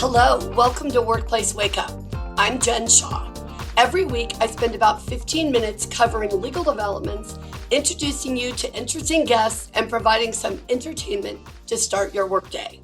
Hello, welcome to Workplace Wake Up. I'm Jen Shaw. Every week, I spend about 15 minutes covering legal developments, introducing you to interesting guests, and providing some entertainment to start your workday.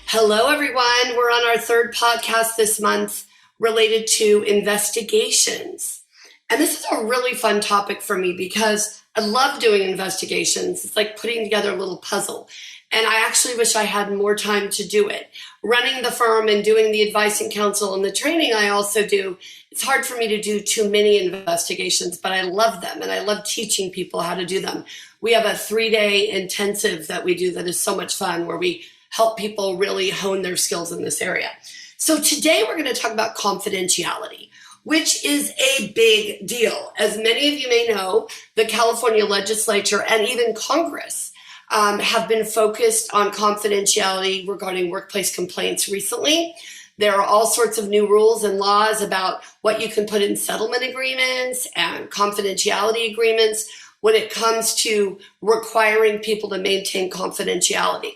Hello, everyone. We're on our third podcast this month related to investigations. And this is a really fun topic for me because I love doing investigations. It's like putting together a little puzzle. And I actually wish I had more time to do it. Running the firm and doing the advice and counsel and the training I also do, it's hard for me to do too many investigations, but I love them and I love teaching people how to do them. We have a 3-day intensive that we do that is so much fun where we help people really hone their skills in this area. So today we're going to talk about confidentiality, which is a big deal. As many of you may know, the California legislature and even Congress have been focused on confidentiality regarding workplace complaints recently. There are all sorts of new rules and laws about what you can put in settlement agreements and confidentiality agreements when it comes to requiring people to maintain confidentiality.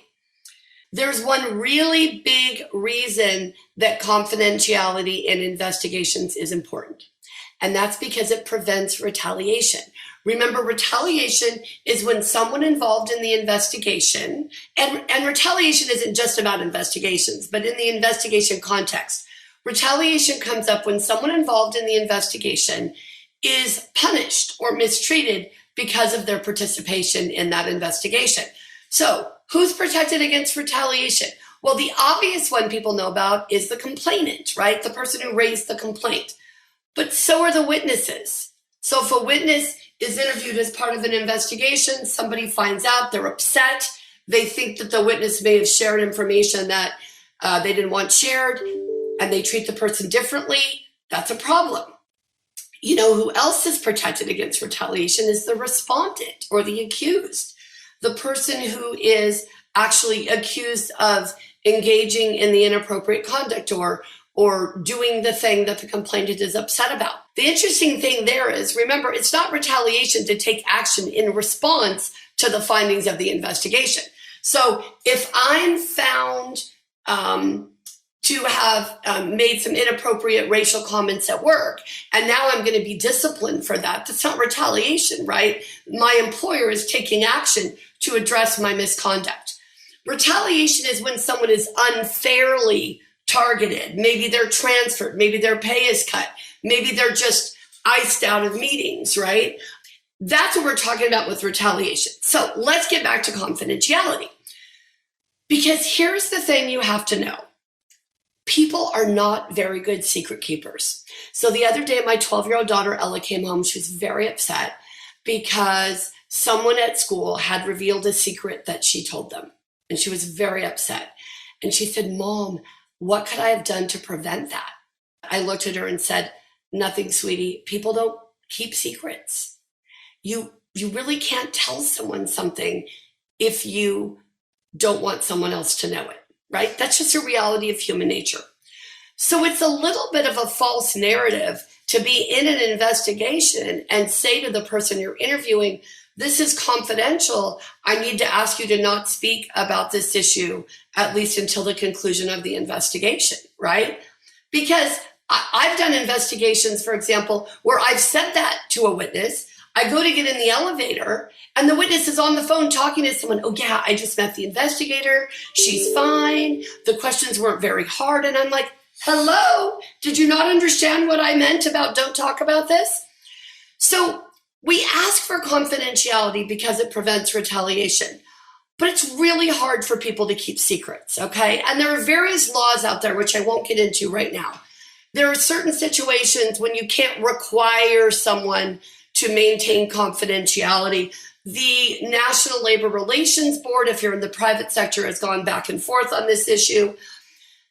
There's one really big reason that confidentiality in investigations is important, and that's because it prevents retaliation. Remember, retaliation is when someone involved in the investigation, and retaliation isn't just about investigations, but in the investigation context, retaliation comes up when someone involved in the investigation is punished or mistreated because of their participation in that investigation. So, who's protected against retaliation? Well, the obvious one people know about is the complainant, right? The person who raised the complaint. But so are the witnesses. So if a witness is interviewed as part of an investigation, somebody finds out, they're upset, they think that the witness may have shared information that they didn't want shared, and they treat the person differently, that's a problem. You know who else is protected against retaliation is the respondent or the accused, the person who is actually accused of engaging in the inappropriate conduct or doing the thing that the complainant is upset about. The interesting thing there is, remember, it's not retaliation to take action in response to the findings of the investigation. So if I'm found to have made some inappropriate racial comments at work, and now I'm going to be disciplined for that, that's not retaliation, right? My employer is taking action to address my misconduct. Retaliation is when someone is unfairly targeted. Maybe they're transferred. Maybe their pay is cut. Maybe they're just iced out of meetings, right? That's what we're talking about with retaliation. So let's get back to confidentiality. Because here's the thing you have to know. People are not very good secret keepers. So the other day, my 12-year-old daughter, Ella, came home. She was very upset because someone at school had revealed a secret that she told them. And she was very upset. And she said, "Mom, what could I have done to prevent that?" I looked at her and said, "Nothing, sweetie. People don't keep secrets. You really can't tell someone something if you don't want someone else to know it, right? That's just a reality of human nature." So it's a little bit of a false narrative to be in an investigation and say to the person you're interviewing, "This is confidential. I need to ask you to not speak about this issue, at least until the conclusion of the investigation," right? Because I've done investigations, for example, where I've said that to a witness. I go to get in the elevator and the witness is on the phone talking to someone. "Oh yeah, I just met the investigator. She's fine. The questions weren't very hard." And I'm like, "Hello, did you not understand what I meant about don't talk about this?" So we ask for confidentiality because it prevents retaliation, but it's really hard for people to keep secrets, okay? And there are various laws out there, which I won't get into right now. There are certain situations when you can't require someone to maintain confidentiality. The National Labor Relations Board, if you're in the private sector, has gone back and forth on this issue.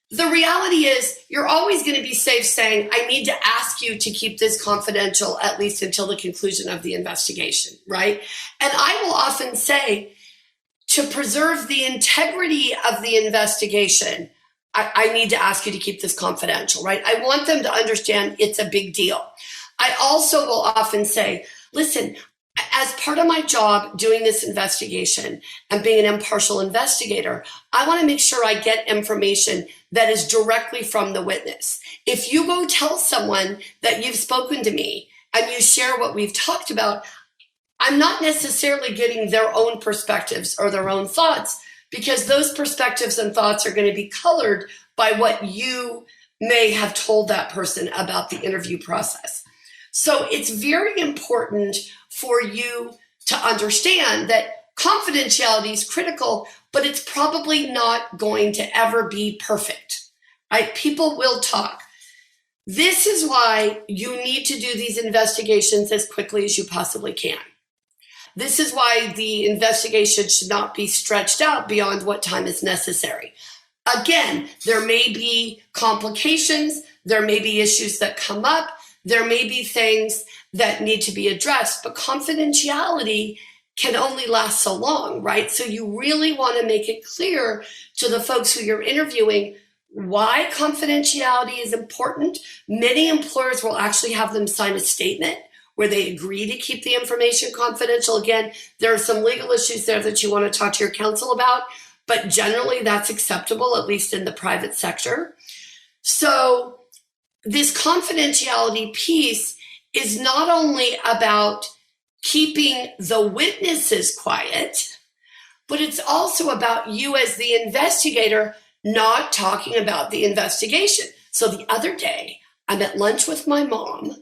The reality is you're always going to be safe saying, "I need to ask you to keep this confidential at least until the conclusion of the investigation," right? And I will often say, to preserve the integrity of the investigation, I need to ask you to keep this confidential, right? I want them to understand it's a big deal. I also will often say, "Listen, As part of my job doing this investigation and being an impartial investigator, I want to make sure I get information that is directly from the witness. If you go tell someone that you've spoken to me and you share what we've talked about, I'm not necessarily getting their own perspectives or their own thoughts, because those perspectives and thoughts are going to be colored by what you may have told that person about the interview process. So it's very important for you to understand that confidentiality is critical, but it's probably not going to ever be perfect, right? People will talk. This is why you need to do these investigations as quickly as you possibly can. This is why the investigation should not be stretched out beyond what time is necessary. Again, there may be complications, there may be issues that come up, there may be things that need to be addressed, but confidentiality can only last so long, right? So you really want to make it clear to the folks who you're interviewing why confidentiality is important. Many employers will actually have them sign a statement where they agree to keep the information confidential. Again, there are some legal issues there that you want to talk to your counsel about, but generally that's acceptable, at least in the private sector. So this confidentiality piece is not only about keeping the witnesses quiet, but it's also about you as the investigator not talking about the investigation. So the other day, I'm at lunch with my mom.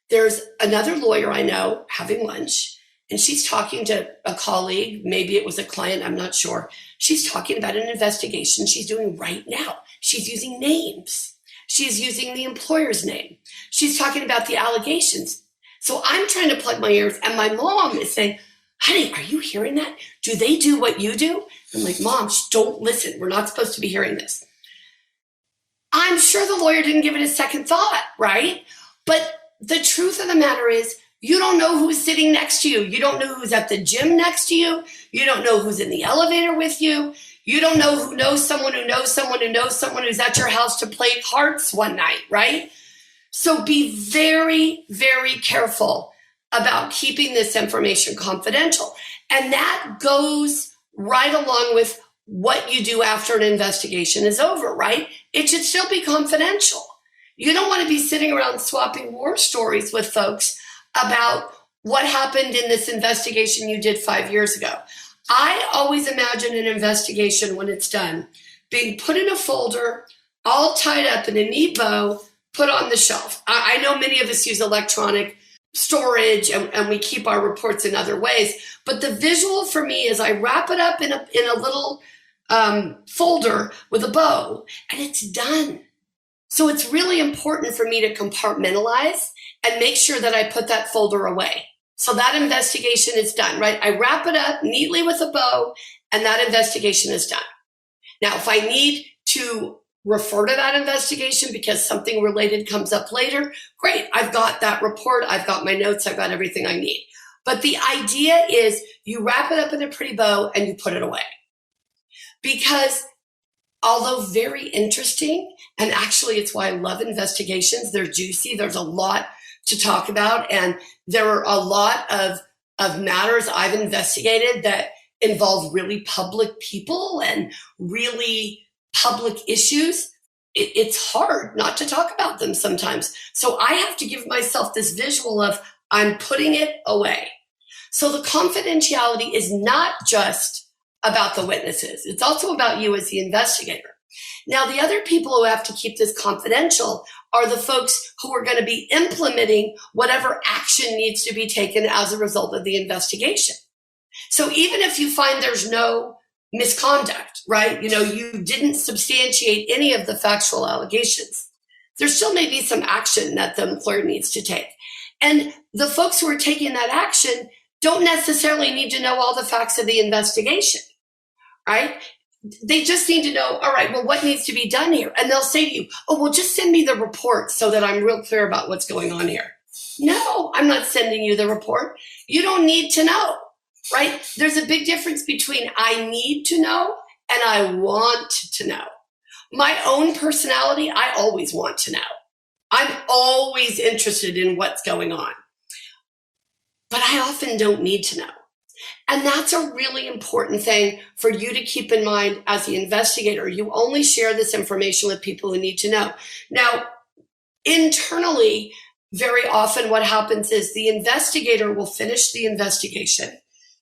There's another lawyer I know having lunch, and she's talking to a colleague. Maybe it was a client, I'm not sure. She's talking about an investigation she's doing right now. She's using names. She's using the employer's name. She's talking about the allegations. So I'm trying to plug my ears, and my mom is saying, honey, are you hearing that? Do they do what you do? I'm like, Mom, don't listen. We're not supposed to be hearing this. I'm sure the lawyer didn't give it a second thought, right? But the truth of the matter is, you don't know who's sitting next to you. You don't know who's at the gym next to you. You don't know who's in the elevator with you. You don't know who knows someone who knows someone who knows someone who's at your house to play cards one night, right? So be very, very careful about keeping this information confidential. And that goes right along with what you do after an investigation is over, right? It should still be confidential. You don't want to be sitting around swapping war stories with folks about what happened in this investigation you did 5 years ago. I always imagine an investigation when it's done being put in a folder, all tied up in a neat bow, put on the shelf. I know many of us use electronic storage and we keep our reports in other ways, but the visual for me is I wrap it up in a little folder with a bow, and it's done. So it's really important for me to compartmentalize and make sure that I put that folder away. So that investigation is done, right? I wrap it up neatly with a bow, and that investigation is done. Now, if I need to refer to that investigation because something related comes up later, great. I've got that report. I've got my notes. I've got everything I need. But the idea is you wrap it up in a pretty bow and you put it away. Because although very interesting, and actually it's why I love investigations, they're juicy, there's a lot to talk about, and there are a lot of matters I've investigated that involve really public people and really public issues. It's hard not to talk about them sometimes. So I have to give myself this visual of I'm putting it away. So the confidentiality is not just about the witnesses. It's also about you as the investigator. Now, the other people who have to keep this confidential are the folks who are going to be implementing whatever action needs to be taken as a result of the investigation. So even if you find there's no misconduct, right? You didn't substantiate any of the factual allegations, there still may be some action that the employer needs to take. And the folks who are taking that action don't necessarily need to know all the facts of the investigation, right? They just need to know, all right, well, what needs to be done here? And they'll say to you, oh, well, just send me the report so that I'm real clear about what's going on here. No, I'm not sending you the report. You don't need to know, right? There's a big difference between I need to know and I want to know. My own personality, I always want to know. I'm always interested in what's going on. but I often don't need to know. And that's a really important thing for you to keep in mind as the investigator. You only share this information with people who need to know. Now, internally, very often what happens is the investigator will finish the investigation.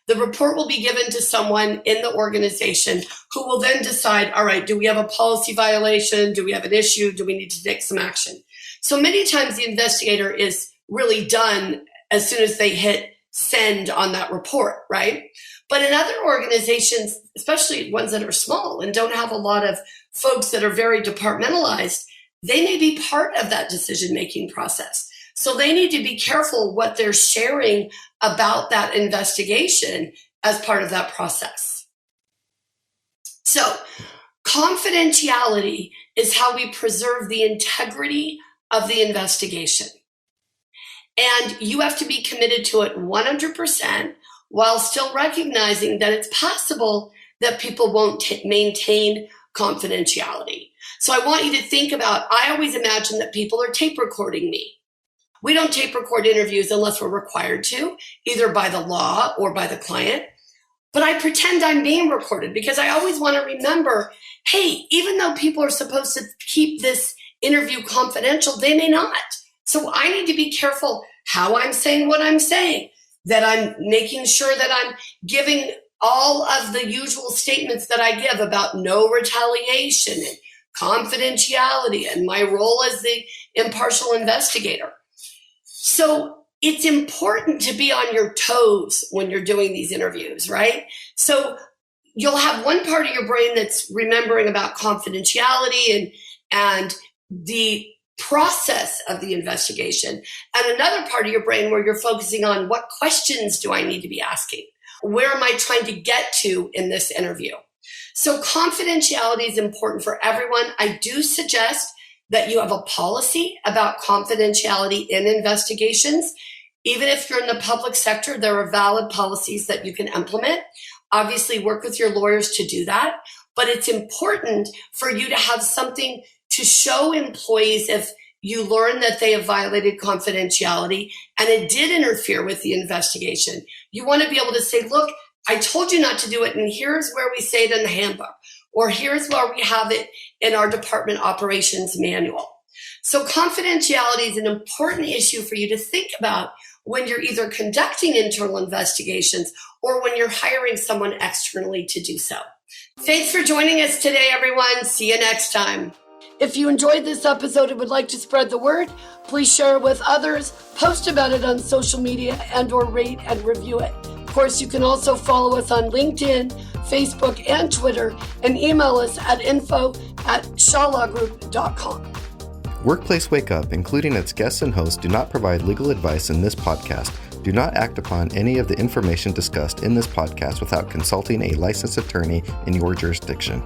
The report will be given to someone in the organization who will then decide, all right, do we have a policy violation? Do we have an issue? Do we need to take some action? So many times the investigator is really done as soon as they hit send on that report, right? But in other organizations, especially ones that are small and don't have a lot of folks that are very departmentalized, they may be part of that decision-making process. So they need to be careful what they're sharing about that investigation as part of that process. So confidentiality is how we preserve the integrity of the investigation. And you have to be committed to it 100% while still recognizing that it's possible that people won't maintain confidentiality. So I want you to think about, I always imagine that people are tape recording me. We don't tape record interviews unless we're required to, either by the law or by the client. But I pretend I'm being recorded because I always want to remember, hey, even though people are supposed to keep this interview confidential, they may not. So I need to be careful how I'm saying what I'm saying, that I'm making sure that I'm giving all of the usual statements that I give about no retaliation and confidentiality and my role as the impartial investigator. So it's important to be on your toes when you're doing these interviews, right? So you'll have one part of your brain that's remembering about confidentiality and the process of the investigation, and another part of your brain where you're focusing on what questions do I need to be asking? Where am I trying to get to in this interview? So confidentiality is important for everyone. I do suggest that you have a policy about confidentiality in investigations. Even if you're in the public sector, there are valid policies that you can implement. Obviously, work with your lawyers to do that. But it's important for you to have something to show employees if you learn that they have violated confidentiality and it did interfere with the investigation. You want to be able to say, look, I told you not to do it, and here's where we say it in the handbook, or here's where we have it in our department operations manual. So confidentiality is an important issue for you to think about when you're either conducting internal investigations or when you're hiring someone externally to do so. Thanks for joining us today, everyone. See you next time. If you enjoyed this episode and would like to spread the word, please share it with others, post about it on social media, and/or rate and review it. Of course, you can also follow us on LinkedIn, Facebook, and Twitter, and email us at info@shawlawgroup.com. Workplace Wake Up, including its guests and hosts, do not provide legal advice in this podcast. Do not act upon any of the information discussed in this podcast without consulting a licensed attorney in your jurisdiction.